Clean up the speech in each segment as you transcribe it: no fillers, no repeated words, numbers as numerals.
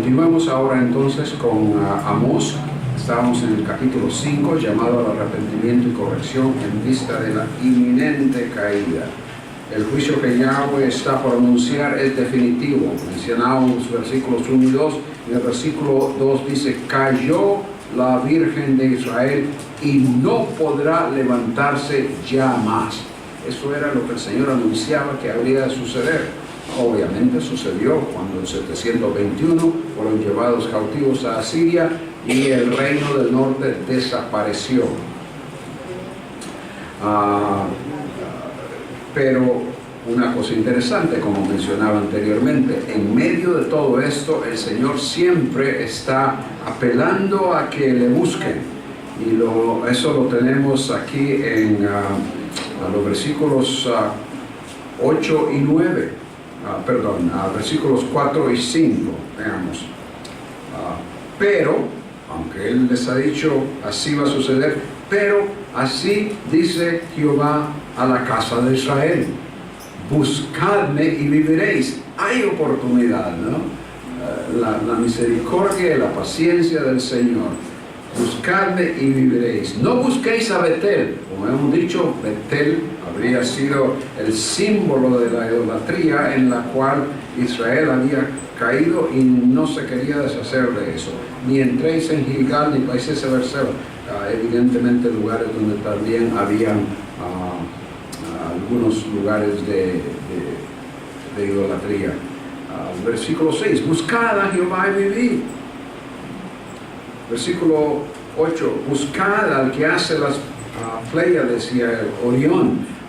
Continuemos ahora entonces con Amós. Estábamos en el capítulo 5, llamado al arrepentimiento y corrección en vista de la inminente caída. El juicio que Yahweh está por anunciar es definitivo. Mencionamos versículos 1 y 2. En el versículo 2 dice: cayó la Virgen de Israel y no podrá levantarse ya más. Eso era lo que el Señor anunciaba que habría de suceder. Obviamente sucedió cuando en 721 fueron llevados cautivos a Asiria y el reino del norte desapareció. Pero una cosa interesante, como mencionaba anteriormente, en medio de todo esto el Señor siempre está apelando a que le busquen, y eso lo tenemos aquí en los versículos 8 y 9. Versículos 4 y 5, veamos. Pero, aunque Él les ha dicho así va a suceder, pero así dice Jehová a la casa de Israel: buscadme y viviréis. Hay oportunidad, ¿no? La misericordia y la paciencia del Señor. Buscadme y viviréis. No busquéis a Betel. Como hemos dicho, Betel habría sido el símbolo de la idolatría en la cual Israel había caído y no se quería deshacer de eso. Ni entréis en Gilgal ni países de Berseba. Evidentemente lugares donde también habían algunos lugares de idolatría. Versículo 6: buscad a Jehová y vivid. Versículo 8: buscad al que hace las Pléyades y el Orión.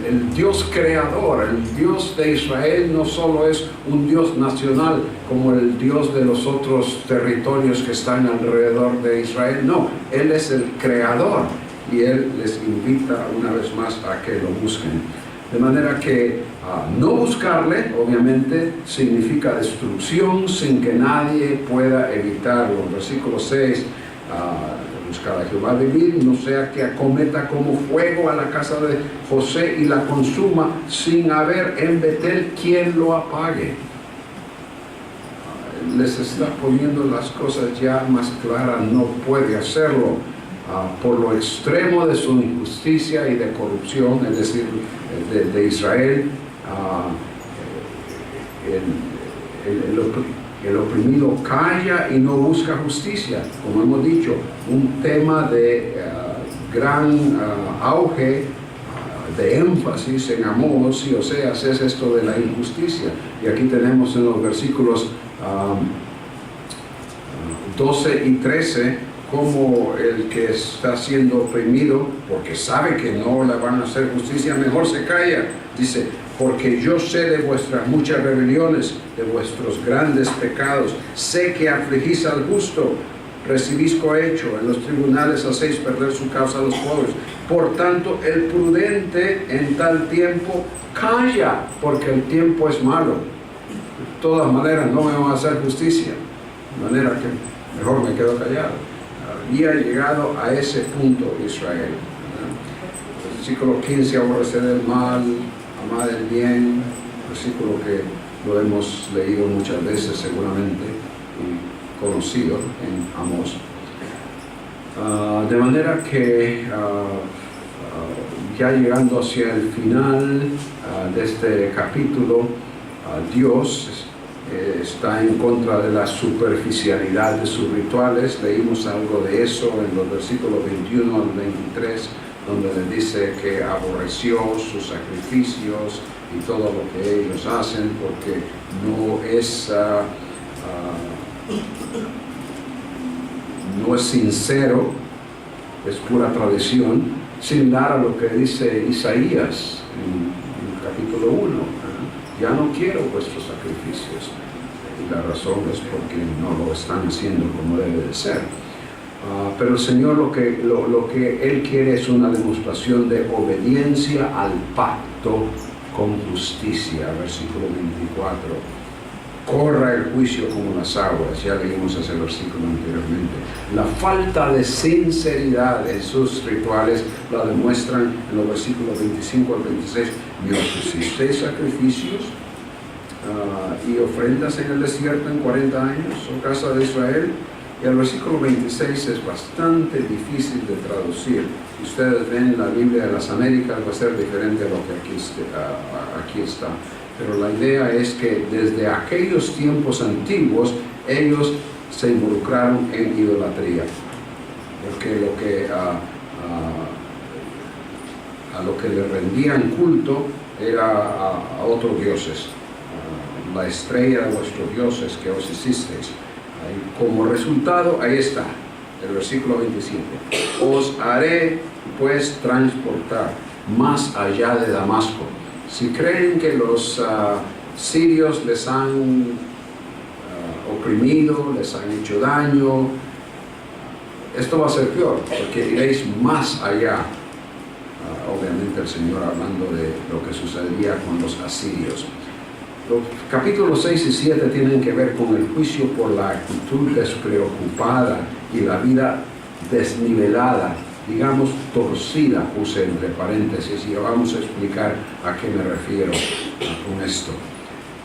El Dios creador, el Dios de Israel no solo es un Dios nacional como el Dios de los otros territorios que están alrededor de Israel. No, Él es el creador y Él les invita una vez más a que lo busquen. De manera que no buscarle, obviamente, significa destrucción sin que nadie pueda evitarlo. Versículo 6, buscar a Jehová vivir, no sea que acometa como fuego a la casa de José y la consuma sin haber en Betel quien lo apague. Les está poniendo las cosas ya más claras, no puede hacerlo. Por lo extremo de su injusticia y de corrupción, es decir, de Israel, el oprimido calla y no busca justicia. Como hemos dicho, un tema de gran auge, de énfasis en Amós y Oseas es esto de la injusticia. Y aquí tenemos en los versículos 12 y 13 como el que está siendo oprimido, porque sabe que no le van a hacer justicia, mejor se calla. Dice: porque yo sé de vuestras muchas rebeliones, de vuestros grandes pecados. Sé que afligís al justo, recibís cohecho, en los tribunales hacéis perder su causa a los pobres. Por tanto, el prudente en tal tiempo calla, porque el tiempo es malo. De todas maneras, no me van a hacer justicia, de manera que mejor me quedo callado. Había llegado a ese punto Israel. Versículo 15: aborrecer el mal, amar el bien. Versículo que lo hemos leído muchas veces seguramente y conocido en Amós. De manera que ya llegando hacia el final de este capítulo, Dios está en contra de la superficialidad de sus rituales. Leímos algo de eso en los versículos 21 al 23, donde le dice que aborreció sus sacrificios y todo lo que ellos hacen, porque no es sincero, es pura tradición, similar a lo que dice Isaías en el capítulo 1. Ya no quiero vuestros sacrificios. Y la razón es porque no lo están haciendo como debe de ser. Pero el Señor lo que Él quiere es una demostración de obediencia al pacto con justicia. Versículo 24. Corra el juicio como las aguas. Ya leímos ese versículo anteriormente. La falta de sinceridad en sus rituales la demuestran en los versículos 25 al 26. Me ofrecisteis sacrificios y ofrendas en el desierto en 40 años, oh casa de Israel. Y el versículo 26 es bastante difícil de traducir. Ustedes ven la Biblia de las Américas, va a ser diferente a lo que aquí está. Pero la idea es que desde aquellos tiempos antiguos, ellos se involucraron en idolatría. Porque a lo que le rendían culto era a otros dioses. La estrella de vuestros dioses que os hicisteis. Como resultado, ahí está, el versículo 27. Os haré pues transportar más allá de Damasco. Si creen que los sirios les han oprimido, les han hecho daño, esto va a ser peor, porque iréis más allá. Obviamente el Señor hablando de lo que sucedería con los asirios. Los capítulos 6 y 7 tienen que ver con el juicio por la actitud despreocupada y la vida desnivelada, digamos torcida, puse entre paréntesis, y vamos a explicar a qué me refiero con esto.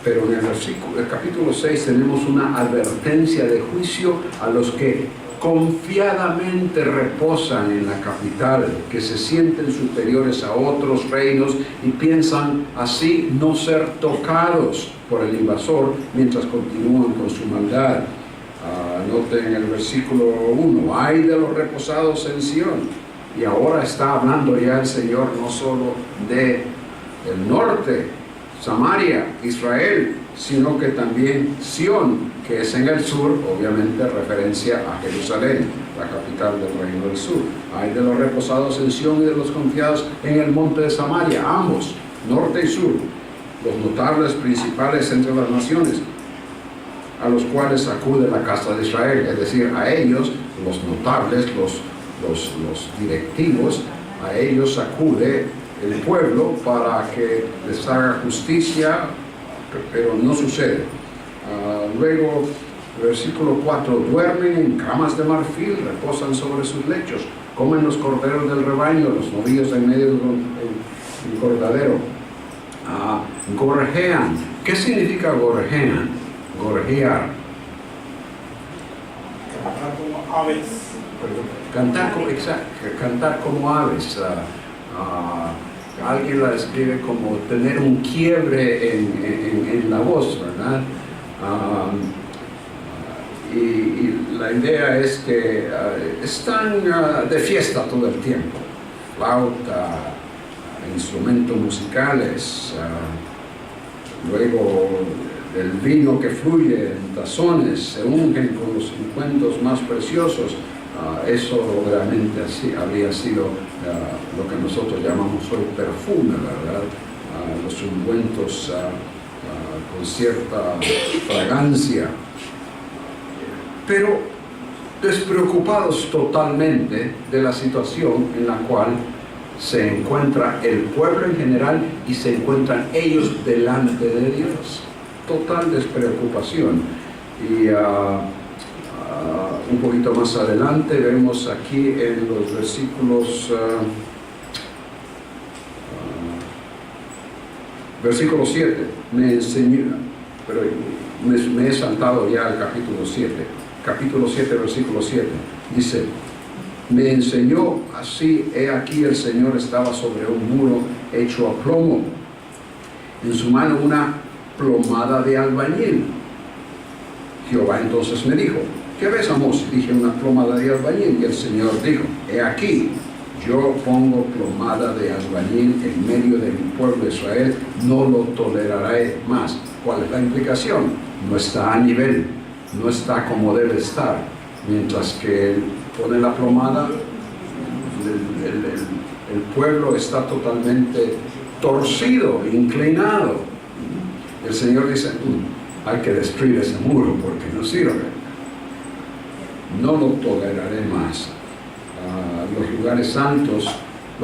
Pero en el capítulo 6 tenemos una advertencia de juicio a los que confiadamente reposan en la capital, que se sienten superiores a otros reinos y piensan así no ser tocados por el invasor mientras continúan con su maldad. Noten el versículo 1, ay de los reposados en Sión. Y ahora está hablando ya el Señor no solo de el norte, Samaria, Israel, sino que también Sión, que es en el sur, obviamente referencia a Jerusalén, la capital del reino del sur. Hay de los reposados en Sión y de los confiados en el monte de Samaria, ambos, norte y sur, los notables principales entre las naciones, a los cuales acude la casa de Israel, es decir, a ellos, los notables, los directivos, a ellos acude el pueblo para que les haga justicia, pero no sucede. Luego, versículo 4, duermen en camas de marfil, reposan sobre sus lechos, comen los corderos del rebaño, los novillos en medio del cortadero. Gorjean. ¿Qué significa gorjean? Gorjear. Cantar como aves. Cantar como aves. Alguien la describe como tener un quiebre en la voz, ¿verdad? Y la idea es que están de fiesta todo el tiempo. Flauta, instrumentos musicales, luego el vino que fluye en tazones, se ungen con los ungüentos más preciosos. Eso realmente así habría sido lo que nosotros llamamos hoy perfume, ¿verdad? Los ungüentos con cierta fragancia, pero despreocupados totalmente de la situación en la cual se encuentra el pueblo en general y se encuentran ellos delante de Dios. Total despreocupación. Y un poquito más adelante vemos aquí en los versículos versículo 7 me enseñó, pero me he saltado ya al capítulo 7, versículo 7, dice, me enseñó así, he aquí el Señor estaba sobre un muro hecho a plomo, en su mano una plomada de albañil. Jehová entonces me dijo, ¿qué ves, Amós? Dije, una plomada de albañil. Y el Señor dijo, he aquí, yo pongo plomada de albañil en medio de mi pueblo de Israel, no lo toleraré más. ¿Cuál es la implicación? No está a nivel, no está como debe estar. Mientras que él pone la plomada, el pueblo está totalmente torcido, inclinado. El Señor dice, hay que destruir ese muro porque no sirve. No lo toleraré más. Los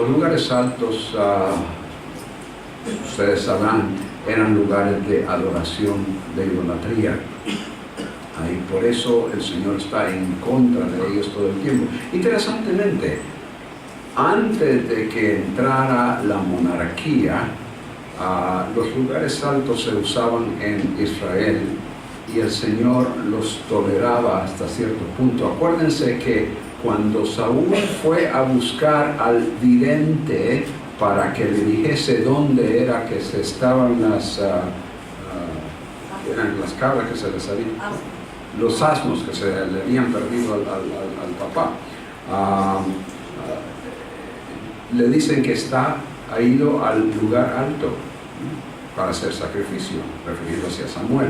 lugares altos, ustedes sabrán, eran lugares de adoración, de idolatría. Y por eso el Señor está en contra de ellos todo el tiempo. Interesantemente, antes de que entrara la monarquía, Los lugares altos se usaban en Israel y el Señor los toleraba hasta cierto punto. Acuérdense que cuando Saúl fue a buscar al vidente para que le dijese dónde era que se estaban eran las cabras que se les habían, los asnos que se le habían perdido al papá, le dicen que ha ido al lugar alto para hacer sacrificio, refiriéndose a Samuel.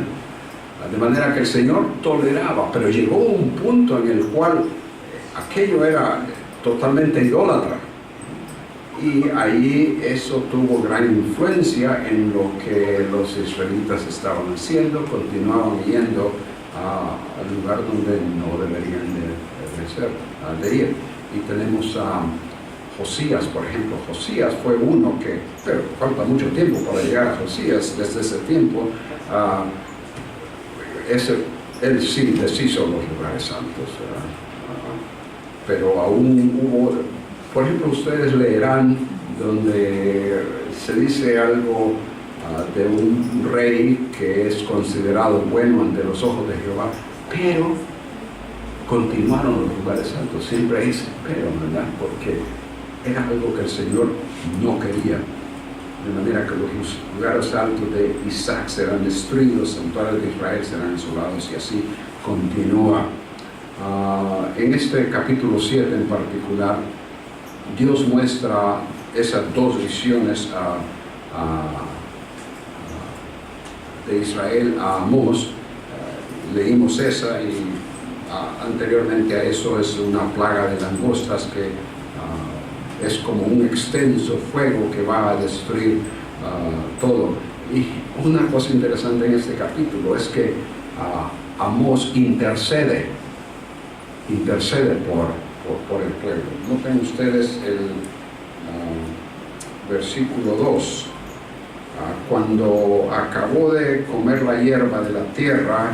De manera que el Señor toleraba, pero llegó un punto en el cual aquello era totalmente idólatra. Y ahí eso tuvo gran influencia en lo que los israelitas estaban haciendo, continuaban yendo al lugar donde no deberían de ir. Y tenemos a Josías, por ejemplo. Josías fue uno que, pero falta mucho tiempo para llegar a Josías. Desde ese tiempo, él sí deshizo los lugares santos, pero aún hubo, por ejemplo, ustedes leerán donde se dice algo de un rey que es considerado bueno ante los ojos de Jehová, pero continuaron los lugares santos. Siempre hay ese pero, ¿verdad? Porque era algo que el Señor no quería. De manera que los lugares altos de Isaac serán destruidos, los santuarios de Israel serán desolados, y así continúa. En este capítulo 7 en particular, Dios muestra esas dos visiones de Israel a Amós. Leímos esa, y anteriormente a eso es una plaga de langostas que es como un extenso fuego que va a destruir todo. Y una cosa interesante en este capítulo es que Amós intercede por el pueblo. Noten ustedes el versículo 2. Cuando acabó de comer la hierba de la tierra,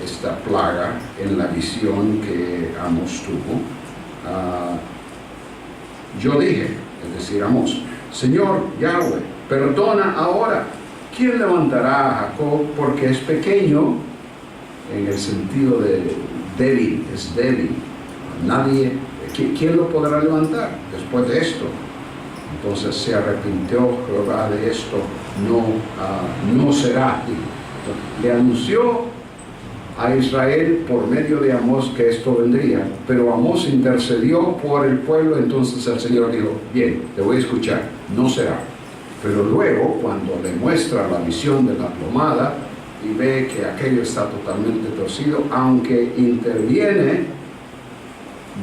esta plaga, en la visión que Amós tuvo, yo dije, es decir, Amós, Señor Yahweh, perdona ahora. ¿Quién levantará a Jacob? Porque es pequeño, en el sentido de débil, es débil. Nadie, ¿quién lo podrá levantar después de esto? Entonces se arrepintió Jehová de esto, no será. Le anunció a Israel por medio de Amós que esto vendría, pero Amós intercedió por el pueblo. Entonces el Señor dijo, bien, te voy a escuchar, no será. Pero luego, cuando le muestra la visión de la plomada y ve que aquello está totalmente torcido, aunque interviene,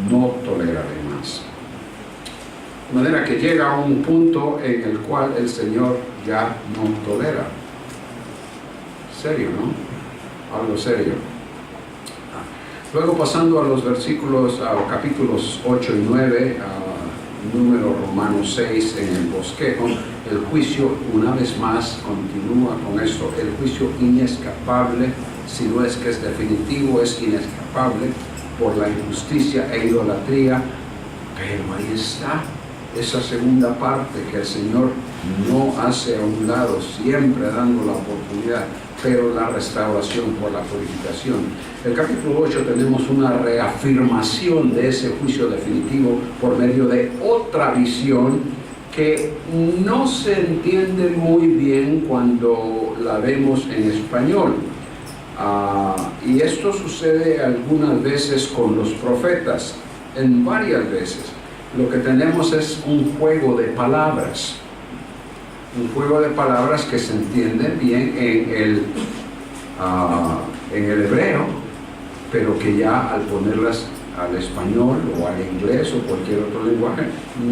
no toleraré más. De manera que llega a un punto en el cual el Señor ya no tolera. Serio, ¿no? Algo serio. Luego, pasando a los versículos, a capítulos 8 y 9, número Romanos 6 en el bosquejo, el juicio una vez más continúa con esto. El juicio inescapable, si no es que es definitivo, es inescapable por la injusticia e idolatría. Pero ahí está esa segunda parte que el Señor no hace a un lado, siempre dando la oportunidad, pero la restauración por la purificación. En el capítulo 8 tenemos una reafirmación de ese juicio definitivo por medio de otra visión que no se entiende muy bien cuando la vemos en español. Y esto sucede algunas veces con los profetas, en varias veces. Lo que tenemos es un juego de palabras. Un juego de palabras que se entiende bien en el hebreo, pero que ya al ponerlas al español o al inglés o cualquier otro lenguaje,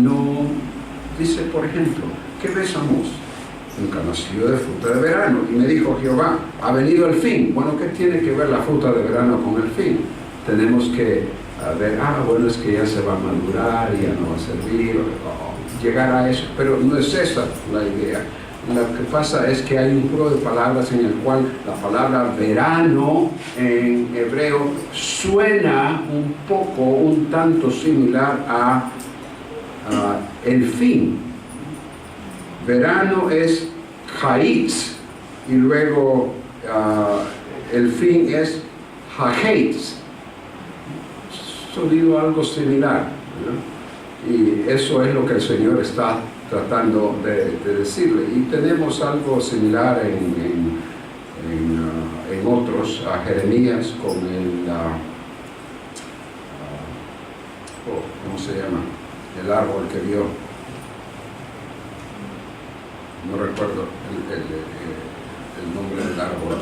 no dice, por ejemplo, ¿qué ves, Amós? Un canastillo de fruta de verano. Y me dijo Jehová, ha venido el fin. Bueno, ¿qué tiene que ver la fruta de verano con el fin? Tenemos que ver, bueno, es que ya se va a madurar, ya no va a servir, llegar a eso, pero no es esa la idea. Lo que pasa es que hay un juego de palabras en el cual la palabra verano en hebreo suena un poco, un tanto similar a el fin. Verano es Haitz, y luego el fin es Haheitz. Sonido algo similar, ¿no? Y eso es lo que el Señor está tratando de decirle. Y tenemos algo similar en otros, a Jeremías con ¿cómo se llama? El árbol que vio. No recuerdo el nombre del árbol.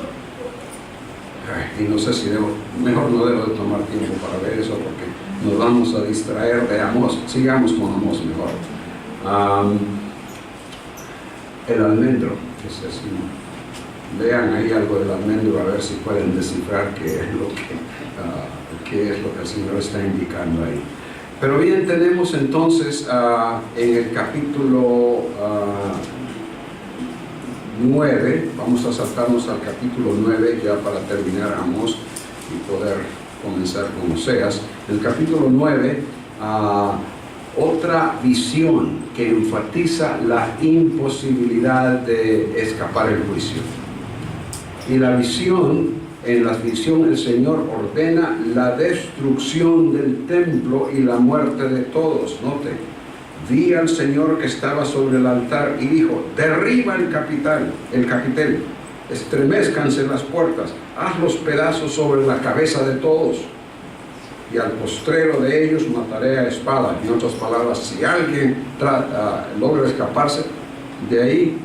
Y no sé si mejor no debo de tomar tiempo para ver eso porque nos vamos a distraer de Amós. Sigamos con Amós mejor. El almendro, que es así. Vean ahí algo del almendro a ver si pueden descifrar qué es lo que el Señor está indicando ahí. Pero bien, tenemos entonces en el capítulo 9, vamos a saltarnos al capítulo 9 ya para terminar Amós y poder comenzar con Oseas. En el capítulo 9, otra visión que enfatiza la imposibilidad de escapar el juicio. Y la visión, en la visión el Señor ordena la destrucción del templo y la muerte de todos. Note, vi al Señor que estaba sobre el altar y dijo: derriba el capitel, estremezcanse las puertas, haz los pedazos sobre la cabeza de todos, y al postrero de ellos mataré a espada. En otras palabras, si alguien logra escaparse de ahí,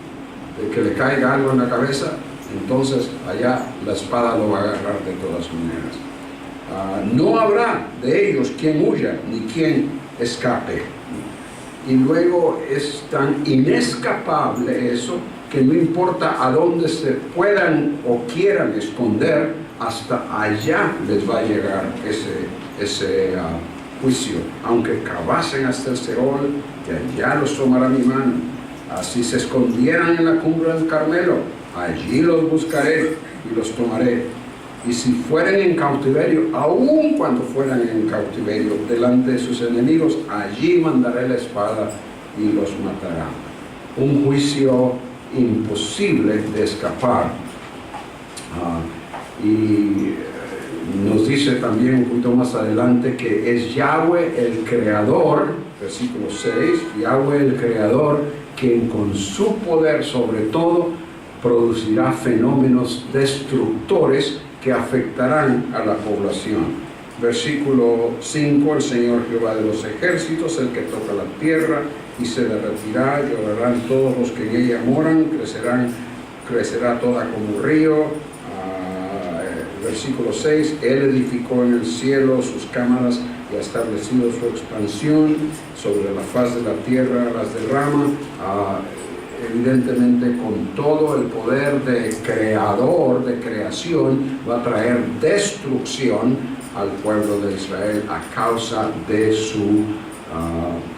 de que le caiga algo en la cabeza, entonces allá la espada lo va a agarrar de todas maneras. No habrá de ellos quien huya ni quien escape. Y luego es tan inescapable eso que no importa a dónde se puedan o quieran esconder, hasta allá les va a llegar ese juicio. Aunque cavasen hasta el Seol, de allá los tomará mi mano. Así se escondieran en la cumbre del Carmelo, allí los buscaré y los tomaré. Y si fueren en cautiverio, aun cuando fueran en cautiverio delante de sus enemigos, allí mandaré la espada y los matará. Un juicio imposible de escapar. Y nos dice también un poquito más adelante que es Yahweh el Creador, versículo 6, Yahweh el Creador, quien con su poder sobre todo producirá fenómenos destructores que afectarán a la población. Versículo 5, el Señor Jehová de los ejércitos, el que toca la tierra y se derretirá, llorarán todos los que en ella moran, crecerá toda como río. Versículo 6, Él edificó en el cielo sus cámaras y ha establecido su expansión sobre la faz de la tierra, las derrama. Evidentemente, con todo el poder de creador, de creación, va a traer destrucción al pueblo de Israel a causa de su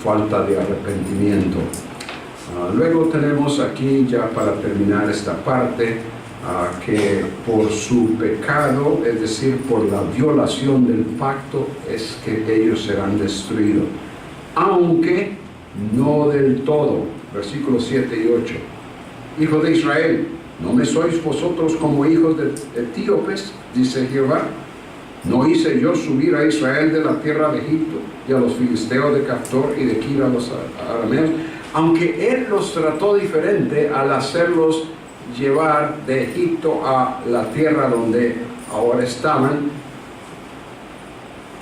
falta de arrepentimiento. Luego tenemos aquí, ya para terminar esta parte, que por su pecado, es decir, por la violación del pacto, es que ellos serán destruidos, aunque no del todo. Versículos 7 y 8. Hijos de Israel, ¿no me sois vosotros como hijos de etíopes? Dice Jehová. ¿No hice yo subir a Israel de la tierra de Egipto y a los filisteos de Caftor y de Kir a los arameos? Aunque él los trató diferente al hacerlos llevar de Egipto a la tierra donde ahora estaban,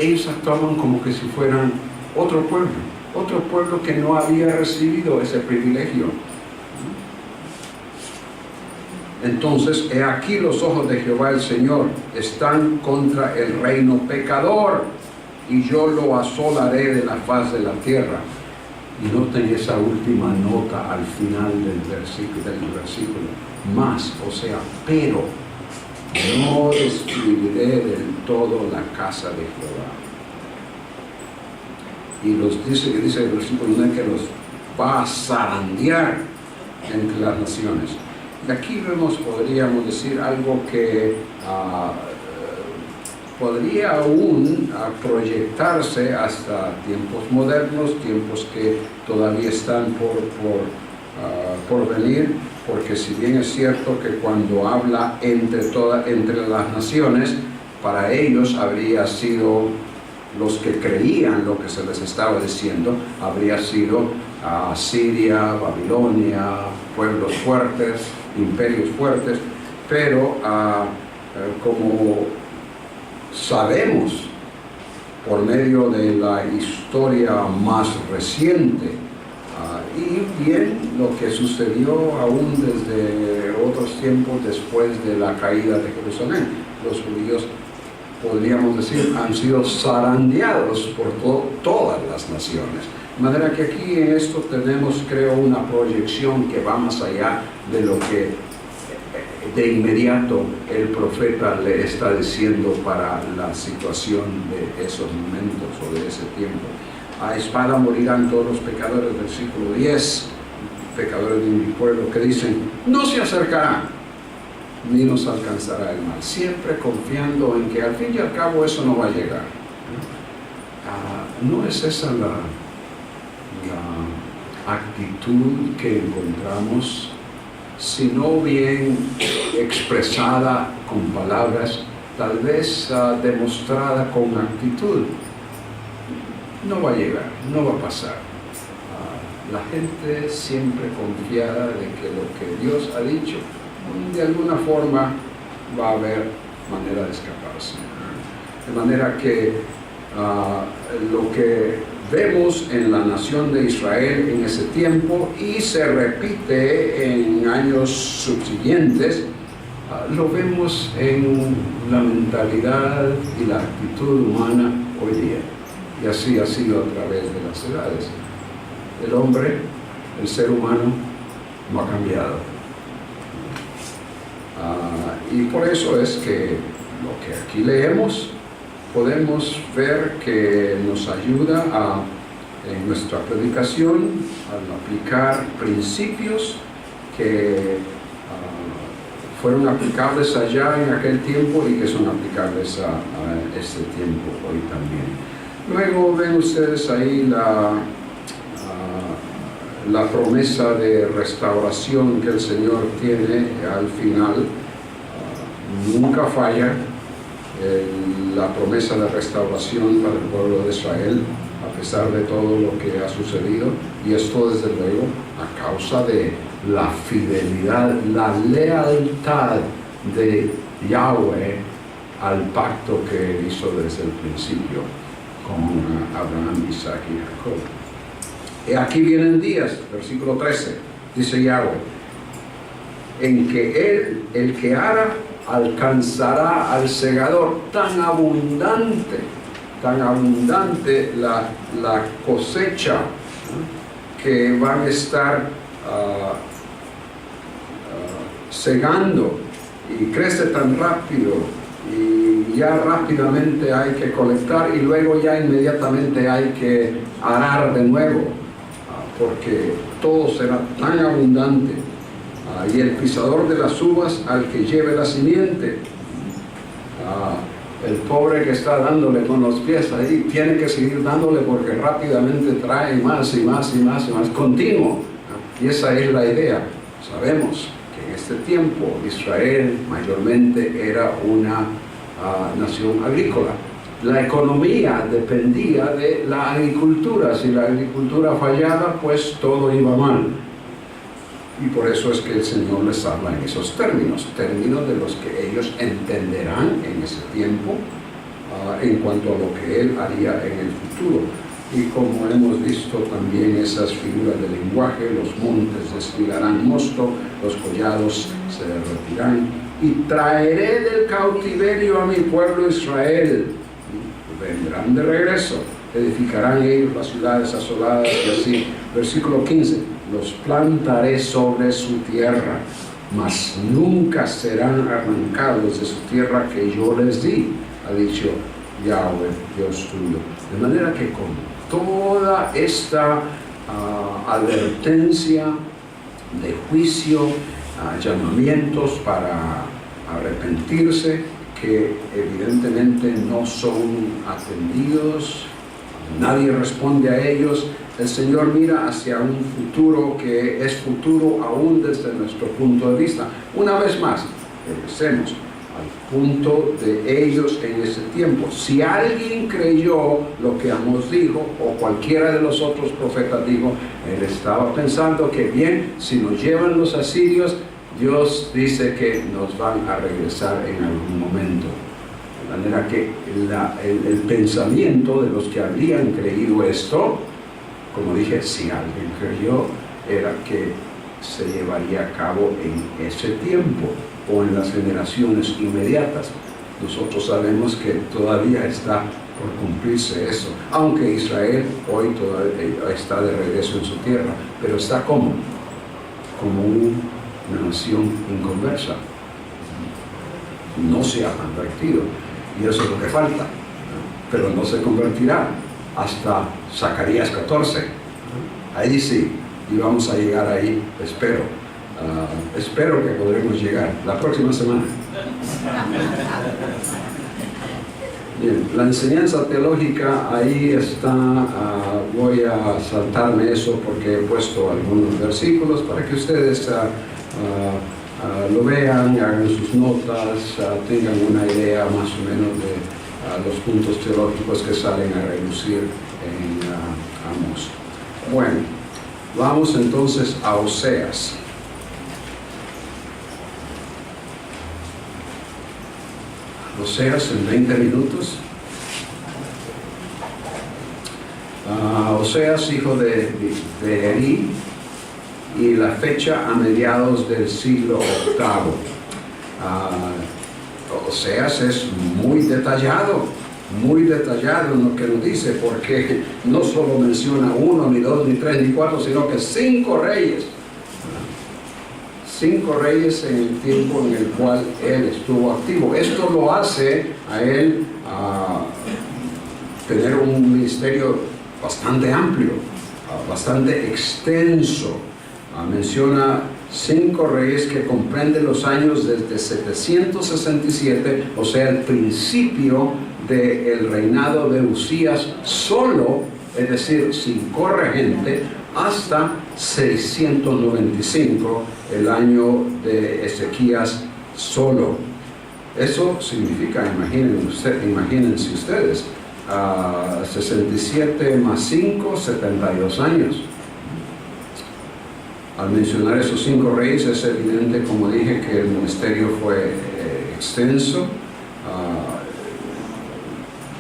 ellos actuaban como que si fueran otro pueblo que no había recibido ese privilegio. Entonces, he aquí los ojos de Jehová el Señor están contra el reino pecador, y yo lo asolaré de la faz de la tierra. Y noten esa última nota al final del versículo. Más, o sea, pero no destruiré del todo la casa de Jehová. Y dice el versículo 9 que los va a zarandear entre las naciones. Y aquí vemos, podríamos decir, algo que podría aún proyectarse hasta tiempos modernos, tiempos que todavía están por venir. porque si bien es cierto que cuando habla entre las naciones, para ellos habría sido, los que creían lo que se les estaba diciendo, habría sido Siria, Babilonia, pueblos fuertes, imperios fuertes, pero como sabemos por medio de la historia más reciente, y bien lo que sucedió aún desde otros tiempos después de la caída de Jerusalén, los judíos, podríamos decir, han sido zarandeados por todas las naciones. De manera que aquí en esto tenemos, creo, una proyección que va más allá de lo que de inmediato el profeta le está diciendo para la situación de esos momentos o de ese tiempo. A espada morirán todos los pecadores, versículo 10, pecadores de mi pueblo, que dicen, no se acercarán, ni nos alcanzará el mal, siempre confiando en que al fin y al cabo eso no va a llegar. ¿No es esa la actitud que encontramos, si no bien expresada con palabras, tal vez demostrada con actitud? No va a llegar, no va a pasar. La gente siempre confiada de que lo que Dios ha dicho, de alguna forma va a haber manera de escaparse. De manera que lo que vemos en la nación de Israel en ese tiempo y se repite en años subsiguientes, lo vemos en la mentalidad y la actitud humana hoy día. Y así ha sido a través de las edades. El hombre, el ser humano, no ha cambiado. Y por eso es que lo que aquí leemos, podemos ver que nos ayuda en nuestra predicación al aplicar principios que fueron aplicables allá en aquel tiempo y que son aplicables a este tiempo hoy también. Luego ven ustedes ahí la promesa de restauración que el Señor tiene al final. Nunca falla la promesa de restauración para el pueblo de Israel, a pesar de todo lo que ha sucedido, y esto desde luego a causa de la fidelidad, la lealtad de Yahweh al pacto que hizo desde el principio con Abraham, Isaac y Jacob. Y aquí vienen días, versículo 13, dice Yahweh, en que el que ara alcanzará al segador. Tan abundante la cosecha, ¿no?, que van a estar segando, y crece tan rápido, y ya rápidamente hay que colectar y luego ya inmediatamente hay que arar de nuevo, porque todo será tan abundante. Y el pisador de las uvas al que lleve la simiente. El pobre que está dándole con los pies ahí tiene que seguir dándole, porque rápidamente trae más y más y más y más, continuo. Y esa es la idea. Sabemos que en este tiempo Israel mayormente era una nación agrícola. La economía dependía de la agricultura. Si la agricultura fallaba, pues todo iba mal. Y por eso es que el Señor les habla en esos términos de los que ellos entenderán en ese tiempo, en cuanto a lo que Él haría en el futuro. Y como hemos visto también esas figuras de lenguaje, los montes destilarán mosto, los collados se derretirán, y traeré del cautiverio a mi pueblo Israel. Vendrán de regreso, edificarán ellos las ciudades asoladas, y así. Versículo 15. Los plantaré sobre su tierra, mas nunca serán arrancados de su tierra que yo les di, ha dicho Yahweh, Dios tuyo. De manera que con toda esta advertencia de juicio, llamamientos para arrepentirse, que evidentemente no son atendidos Nadie responde a ellos. El Señor mira hacia un futuro que es futuro aún desde nuestro punto de vista. Una vez más, regresemos al punto de ellos en ese tiempo. Si alguien creyó lo que Amós dijo, o cualquiera de los otros profetas dijo, él estaba pensando que bien, si nos llevan los asirios, Dios dice que nos van a regresar en algún momento. De manera que el pensamiento de los que habrían creído esto, como dije, si alguien creyó, era que se llevaría a cabo en ese tiempo o en las generaciones inmediatas. Nosotros sabemos que todavía está por cumplirse eso, aunque Israel hoy todavía está de regreso en su tierra, pero está como una nación inconversa. No se ha convertido, y eso es lo que falta, pero no se convertirá hasta Zacarías 14. Ahí sí, y vamos a llegar ahí, espero. Espero que podremos llegar la próxima semana. Bien, la enseñanza teológica ahí está. Voy a saltarme eso porque he puesto algunos versículos para que ustedes lo vean, hagan sus notas, tengan una idea más o menos de los puntos teológicos que salen a relucir en Amós. Bueno, vamos entonces a Oseas. Oseas en 20 minutos. Oseas, hijo de Eri, y la fecha a mediados del siglo VIII. Oseas es muy detallado en lo que nos dice, porque no solo menciona 1, ni 2, ni 3, ni 4, sino que 5 reyes. 5 reyes en el tiempo en el cual él estuvo activo. Esto lo hace a él tener un ministerio bastante amplio, bastante extenso. Menciona 5 reyes que comprenden los años desde 767, o sea, el principio del reinado de Usías solo, es decir, sin corregente, hasta 695, el año de Ezequías solo. Eso significa, imagínense ustedes, 67 más 5, 72 años. Al mencionar esos 5 reyes es evidente, como dije, que el ministerio fue extenso.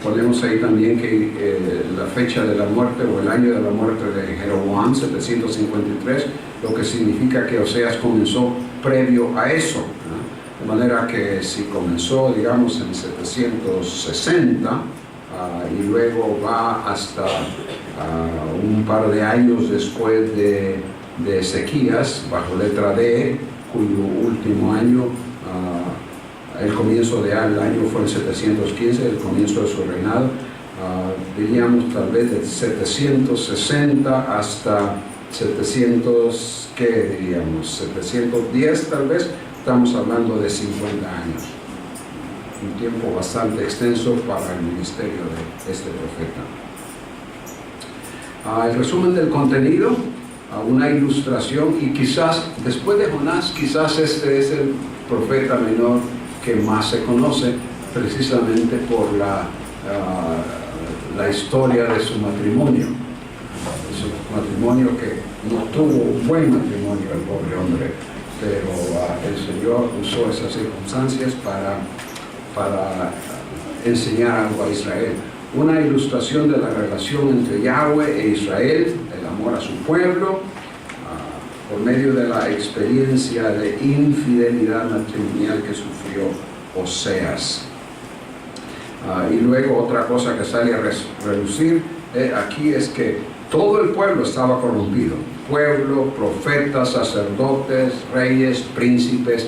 Ponemos ahí también que la fecha de la muerte o el año de la muerte de Jeroboam, 753, lo que significa que Oseas comenzó previo a eso, ¿no? De manera que si comenzó, digamos, en 760 y luego va hasta un par de años después de Ezequías, bajo letra D, cuyo último año, el comienzo del año fue en 715, el comienzo de su reinado, diríamos tal vez de 760 hasta 700, ¿qué diríamos? 710 tal vez, estamos hablando de 50 años. Un tiempo bastante extenso para el ministerio de este profeta. El resumen del contenido, una ilustración, y quizás, después de Jonás, quizás este es el profeta menor que más se conoce, precisamente por la historia de su matrimonio. Su matrimonio que no tuvo un buen matrimonio el pobre hombre, pero el Señor usó esas circunstancias para enseñar algo a Israel. Una ilustración de la relación entre Yahweh e Israel, el amor a su pueblo, por medio de la experiencia de infidelidad matrimonial que sufrió Oseas. Y luego otra cosa que sale a relucir aquí es que todo el pueblo estaba corrompido. Pueblo, profetas, sacerdotes, reyes, príncipes,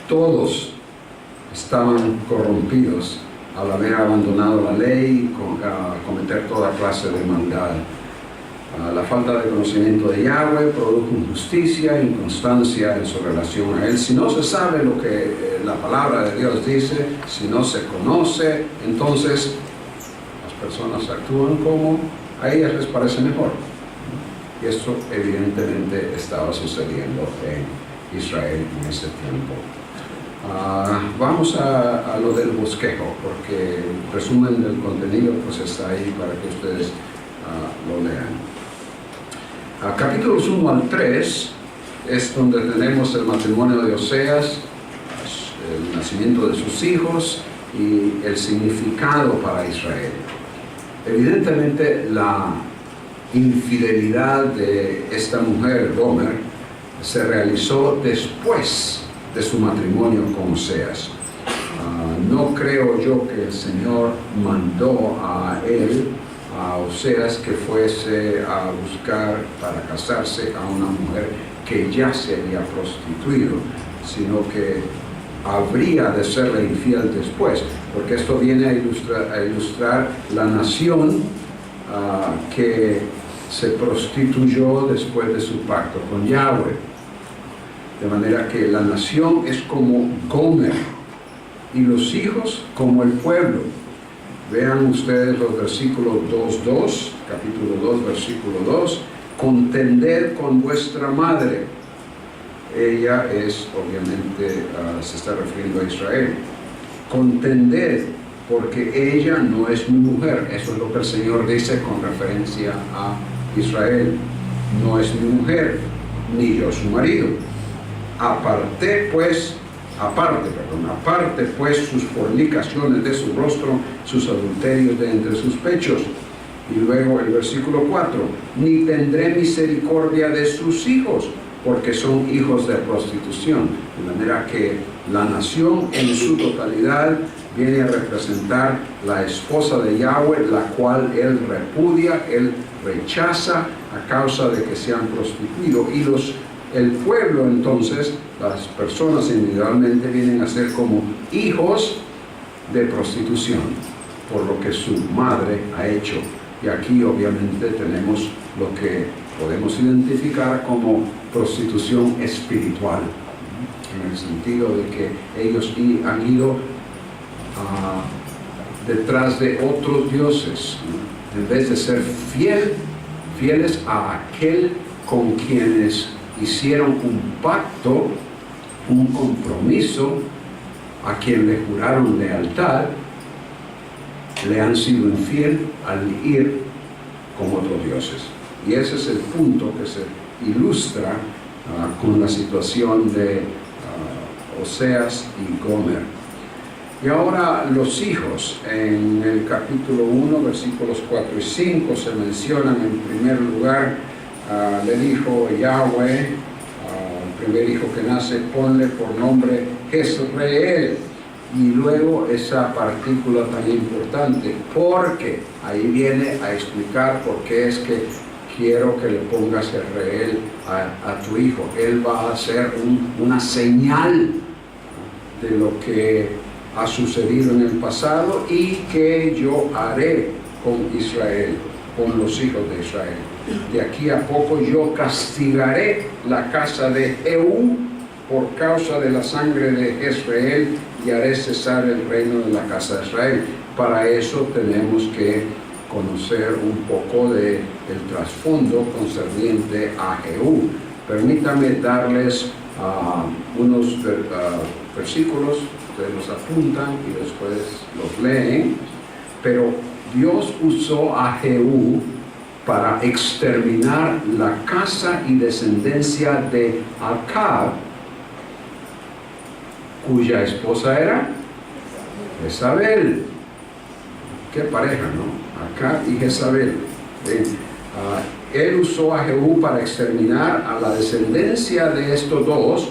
todos estaban corrompidos al haber abandonado la ley y cometer toda clase de maldad. La falta de conocimiento de Yahweh produjo injusticia, inconstancia en su relación a Él. Si no se sabe lo que la palabra de Dios dice, si no se conoce, entonces las personas actúan como a ellas les parece mejor. Y esto evidentemente estaba sucediendo en Israel en ese tiempo. Vamos a lo del bosquejo, porque el resumen del contenido pues está ahí para que ustedes lo lean. Capítulos 1 al 3 es donde tenemos el matrimonio de Oseas, el nacimiento de sus hijos y el significado para Israel. Evidentemente la infidelidad de esta mujer, Gomer, se realizó después de su matrimonio con Oseas. No creo yo que el Señor mandó a él, a Oseas, que fuese a buscar para casarse a una mujer que ya se había prostituido, sino que habría de serle infiel después, porque esto viene a ilustrar la nación que se prostituyó después de su pacto con Yahweh. De manera que la nación es como Gomer y los hijos como el pueblo. Vean ustedes los versículos 2:2, capítulo 2, versículo 2. Contended con vuestra madre. Ella es, obviamente, se está refiriendo a Israel. Contended, porque ella no es mi mujer. Eso es lo que el Señor dice con referencia a Israel. No es mi mujer, ni yo su marido. Aparte pues sus fornicaciones de su rostro, sus adulterios de entre sus pechos. Y luego el versículo 4, ni tendré misericordia de sus hijos, porque son hijos de prostitución. De manera que la nación en su totalidad viene a representar la esposa de Yahweh, la cual él repudia, él rechaza a causa de que se han prostituido. Y el pueblo, entonces, las personas individualmente vienen a ser como hijos de prostitución, por lo que su madre ha hecho. Y aquí obviamente tenemos lo que podemos identificar como prostitución espiritual, en el sentido de que ellos han ido detrás de otros dioses, ¿no? En vez de ser fieles a aquel con quienes hicieron un pacto, un compromiso, a quien le juraron lealtad, le han sido infiel al ir con otros dioses. Y ese es el punto que se ilustra con la situación de Oseas y Gomer. Y ahora los hijos, en el capítulo 1, versículos 4 y 5, se mencionan en primer lugar. Le dijo Yahweh, el primer hijo que nace, ponle por nombre Jezreel. Y luego esa partícula tan importante, porque ahí viene a explicar por qué es que quiero que le pongas Jezreel a tu hijo. Él va a ser una señal de lo que ha sucedido en el pasado y que yo haré con Israel, con los hijos de Israel. De aquí a poco yo castigaré la casa de Jehú por causa de la sangre de Jezreel y haré cesar el reino de la casa de Israel. Para eso tenemos que conocer un poco del trasfondo concerniente a Jehú. Permítame darles unos versículos, ustedes los apuntan y después los leen, pero Dios usó a Jehú para exterminar la casa y descendencia de Acab, cuya esposa era Jezabel. Qué pareja, ¿no? Acab y Jezabel. Él usó a Jehú para exterminar a la descendencia de estos dos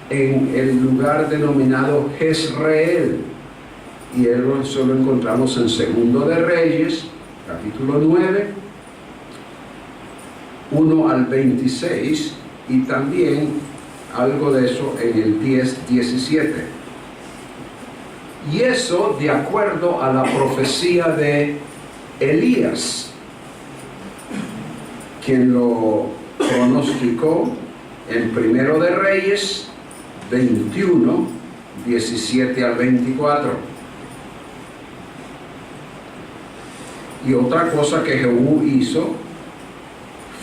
en el lugar denominado Jezreel. Y eso lo encontramos en Segundo de Reyes, capítulo 9, 1 al 26, y también algo de eso en el 10-17. Y eso de acuerdo a la profecía de Elías, quien lo pronosticó en Primero de Reyes 21, 17 al 24. Y otra cosa que Jehú hizo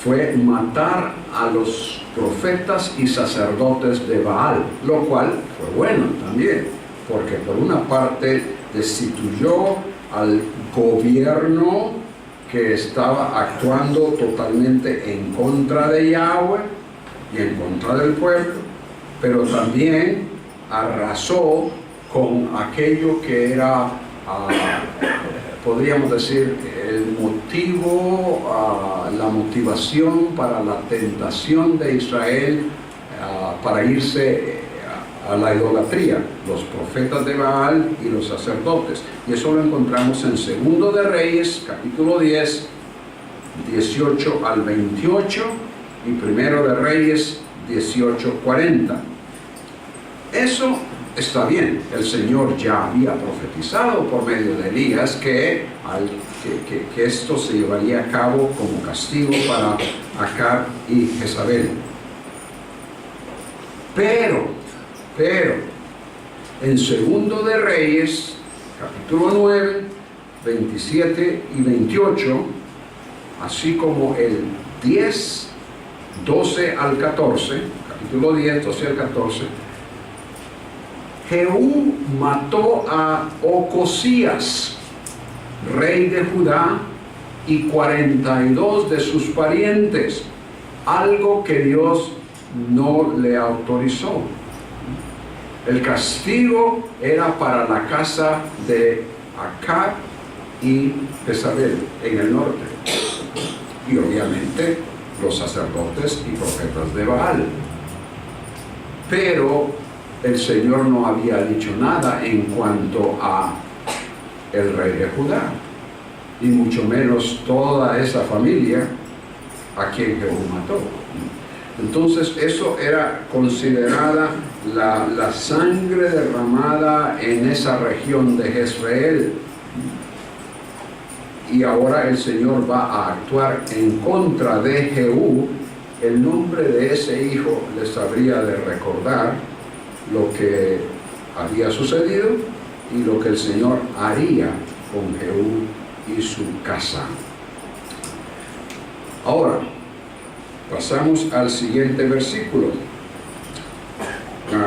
fue matar a los profetas y sacerdotes de Baal, lo cual fue bueno también, porque por una parte destituyó al gobierno que estaba actuando totalmente en contra de Yahweh y en contra del pueblo, pero también arrasó con aquello que era, podríamos decir, el motivo, la motivación para la tentación de Israel para irse a la idolatría, los profetas de Baal y los sacerdotes. Y eso lo encontramos en 2 de Reyes, capítulo 10, 18 al 28, y 1 de Reyes, 18, 40. Eso está bien, el Señor ya había profetizado por medio de Elías que esto se llevaría a cabo como castigo para Acab y Jezabel. Pero, en 2 de Reyes, capítulo 9, 27 y 28, así como el 10, 12 al 14, capítulo 10, 12 al 14, Jehú mató a Ocosías, rey de Judá, y 42 de sus parientes, algo que Dios no le autorizó. El castigo era para la casa de Acab y Jezabel en el norte, y obviamente los sacerdotes y profetas de Baal. Pero el Señor no había dicho nada en cuanto a el rey de Judá, y mucho menos toda esa familia a quien Jehú mató. Entonces eso era considerada la sangre derramada en esa región de Jezreel. Y ahora el Señor va a actuar en contra de Jehú. El nombre de ese hijo les habría de recordar lo que había sucedido y lo que el Señor haría con Jehú y su casa. Ahora, pasamos al siguiente versículo. En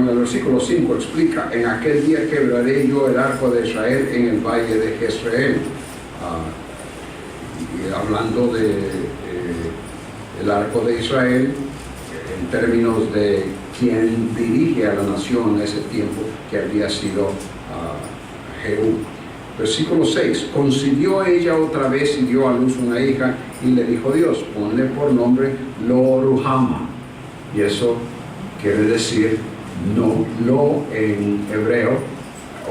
el versículo 5 explica: en aquel día quebraré yo el arco de Israel en el valle de Jezreel. Y hablando de el arco de Israel, en términos de quien dirige a la nación en ese tiempo, que había sido Jehú. Versículo 6: concibió ella otra vez y dio a luz una hija, y le dijo Dios: ponle por nombre Lo-Ruhama. Y eso quiere decir no. Lo en hebreo,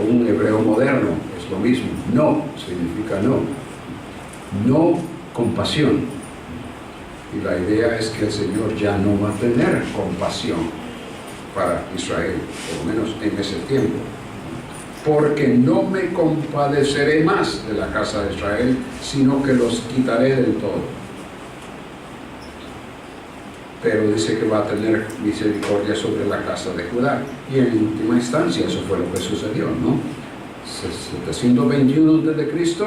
un hebreo moderno, es lo mismo. No significa no. No compasión. Y la idea es que el Señor ya no va a tener compasión para Israel, por lo menos en ese tiempo. Porque no me compadeceré más de la casa de Israel, sino que los quitaré del todo. Pero dice que va a tener misericordia sobre la casa de Judá. Y en última instancia eso fue lo que sucedió, ¿no? 721 a.C.,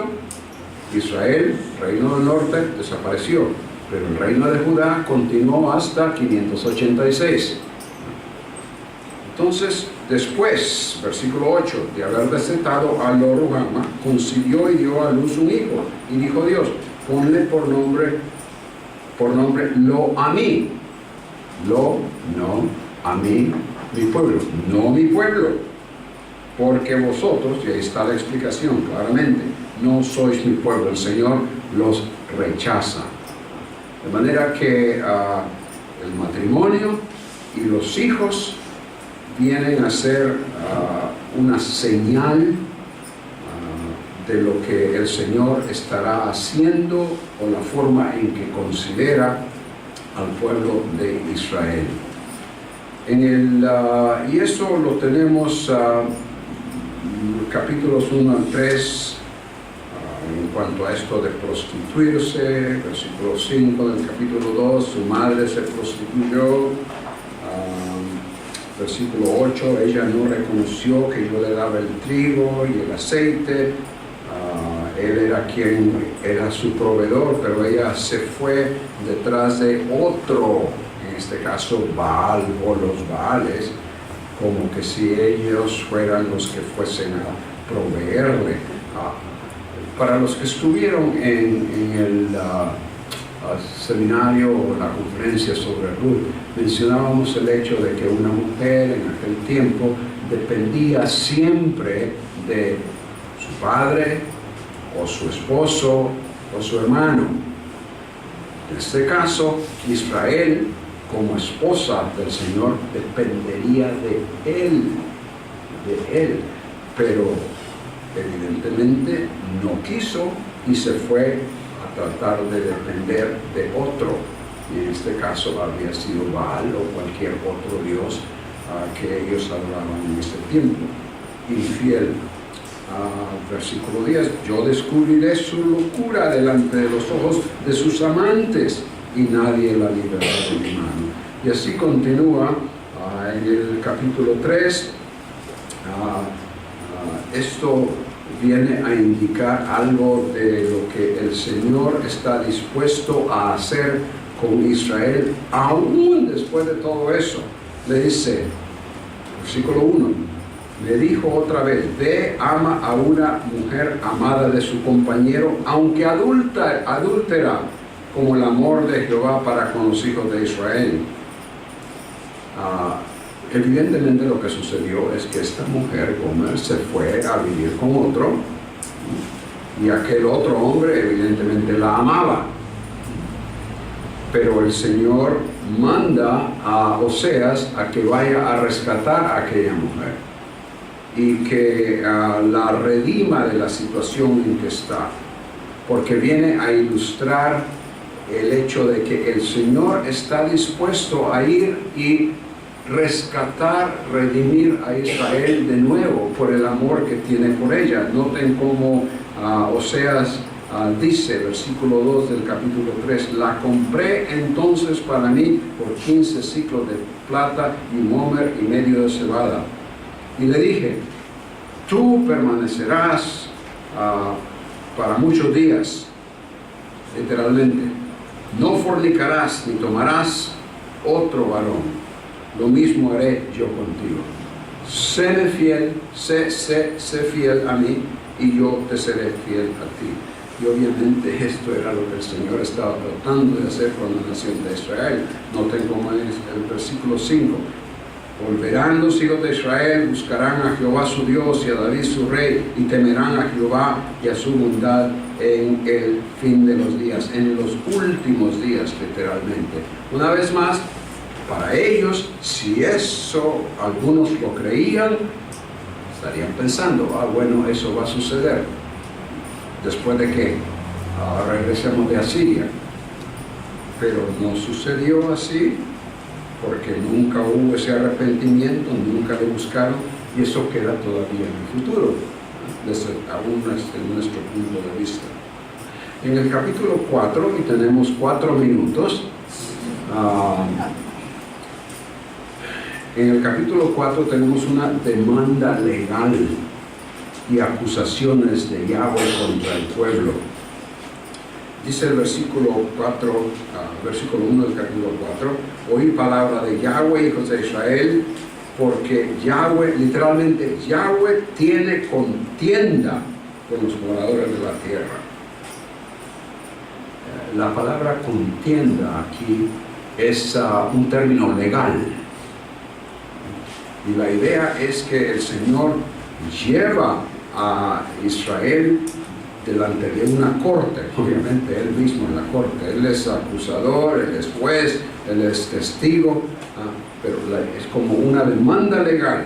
Israel, reino del norte, desapareció. Pero el reino de Judá continuó hasta 586. Entonces, después, versículo 8, de haber destetado a Lo-Ruhama, concibió y dio a luz un hijo. Y dijo Dios: ponle por nombre Lo-Ammi. Lo, no, a mí, mi pueblo, no mi pueblo. Porque vosotros, y ahí está la explicación claramente, no sois mi pueblo. El Señor los rechaza. De manera que el matrimonio y los hijos vienen a ser una señal de lo que el Señor estará haciendo o la forma en que considera al pueblo de Israel. Y eso lo tenemos capítulos 1 al 3 en cuanto a esto de prostituirse. Versículo 5 del capítulo 2, su madre se prostituyó. Versículo 8, ella no reconoció que yo le daba el trigo y el aceite. él era quien era su proveedor, pero ella se fue detrás de otro, en este caso Baal o los Baales, como que si ellos fueran los que fuesen a proveerle. Para los que estuvieron en el seminario o la conferencia sobre Ruth, mencionábamos el hecho de que una mujer en aquel tiempo dependía siempre de su padre o su esposo o su hermano. En este caso, Israel, como esposa del Señor, dependería de él, pero evidentemente no quiso y se fue a tratar de depender de otro. Y en este caso había sido Baal o cualquier otro dios que ellos adoraban en este tiempo. Infiel. Versículo 10: yo descubriré su locura delante de los ojos de sus amantes y nadie la librará de mi mano. Y así continúa en el capítulo 3. Esto viene a indicar algo de lo que el Señor está dispuesto a hacer con Israel, aún después de todo eso. Le dice, versículo 1, le dijo otra vez: ve, ama a una mujer amada de su compañero, aunque adúltera, como el amor de Jehová para con los hijos de Israel. Evidentemente lo que sucedió es que esta mujer, Gomer, se fue a vivir con otro, y aquel otro hombre evidentemente la amaba. Pero el Señor manda a Oseas a que vaya a rescatar a aquella mujer y que la redima de la situación en que está, porque viene a ilustrar el hecho de que el Señor está dispuesto a ir y rescatar, redimir a Israel de nuevo por el amor que tiene por ella. Noten cómo Oseas dice, versículo 2 del capítulo 3: la compré entonces para mí por 15 ciclos de plata y un homer y medio de cebada. Y le dije: tú permanecerás para muchos días, literalmente. No fornicarás ni tomarás otro varón. Lo mismo haré yo contigo. Séme fiel, sé fiel a mí, y yo te seré fiel a ti. Y obviamente esto era lo que el Señor estaba tratando de hacer con la nación de Israel. Noten cómo es el versículo 5. Volverán los hijos de Israel, buscarán a Jehová su Dios y a David su rey, y temerán a Jehová y a su bondad en el fin de los días, en los últimos días, literalmente. Una vez más, para ellos, si eso algunos lo creían, estarían pensando: bueno, eso va a suceder después de que regresemos de Asiria. Pero no sucedió así, porque nunca hubo ese arrepentimiento, nunca le buscaron, y eso queda todavía en el futuro, aún desde nuestro punto de vista. En el capítulo 4, y tenemos 4 minutos, en el capítulo 4 tenemos una demanda legal y acusaciones de Yahweh contra el pueblo. Dice el versículo 4, versículo 1 del capítulo 4: oí palabra de Yahweh, hijos de Israel, porque Yahweh, literalmente, Yahweh tiene contienda con los moradores de la tierra. La palabra contienda aquí es un término legal. Y la idea es que el Señor lleva a Israel delante de una corte, obviamente él mismo en la corte. Él es acusador, él es juez, él es testigo, pero es como una demanda legal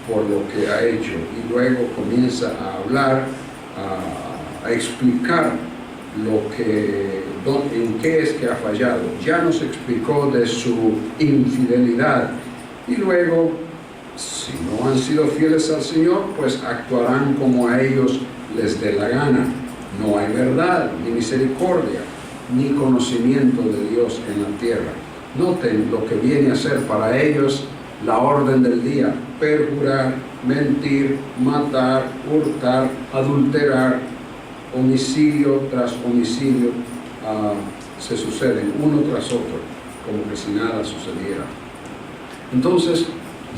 por lo que ha hecho. Y luego comienza a hablar, a explicar en qué es que ha fallado. Ya nos explicó de su infidelidad, y luego, si no han sido fieles al Señor, pues actuarán como a ellos les dé la gana. No hay verdad, ni misericordia, ni conocimiento de Dios en la tierra. Noten lo que viene a ser para ellos la orden del día: perjurar, mentir, matar, hurtar, adulterar, homicidio tras homicidio se suceden uno tras otro, como que si nada sucediera. Entonces,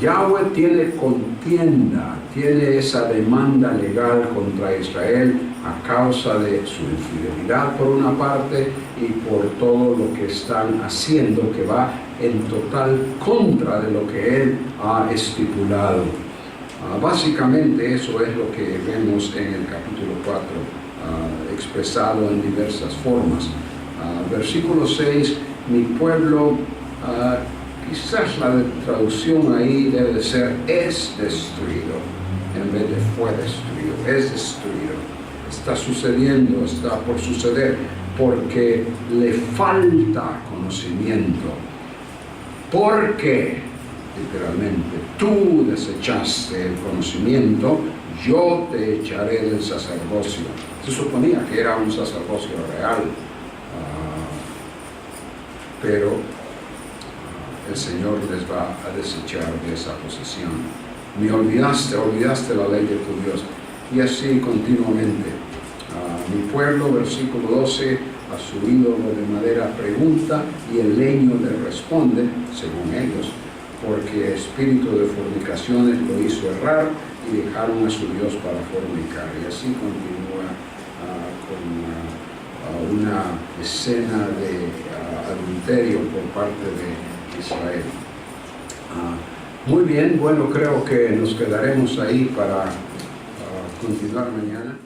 Yahweh tiene contienda, tiene esa demanda legal contra Israel a causa de su infidelidad por una parte y por todo lo que están haciendo, que va en total contra de lo que Él ha estipulado. Básicamente eso es lo que vemos en el capítulo 4, expresado en diversas formas. Versículo 6, mi pueblo, quizás la traducción ahí debe de ser es destruido, en vez de fue destruido, es destruido. Está sucediendo, está por suceder, porque le falta conocimiento. Porque, literalmente, tú desechaste el conocimiento, yo te echaré del sacerdocio. Se suponía que era un sacerdocio real, pero el Señor les va a desechar de esa posición. Me olvidaste la ley de tu Dios. Y así continuamente. Mi pueblo, versículo 12, a su ídolo de madera pregunta y el leño le responde, según ellos, porque espíritu de fornicaciones lo hizo errar y dejaron a su Dios para fornicar. Y así continúa con una escena de adulterio por parte de Israel. Muy bien, bueno, creo que nos quedaremos ahí para continuar mañana.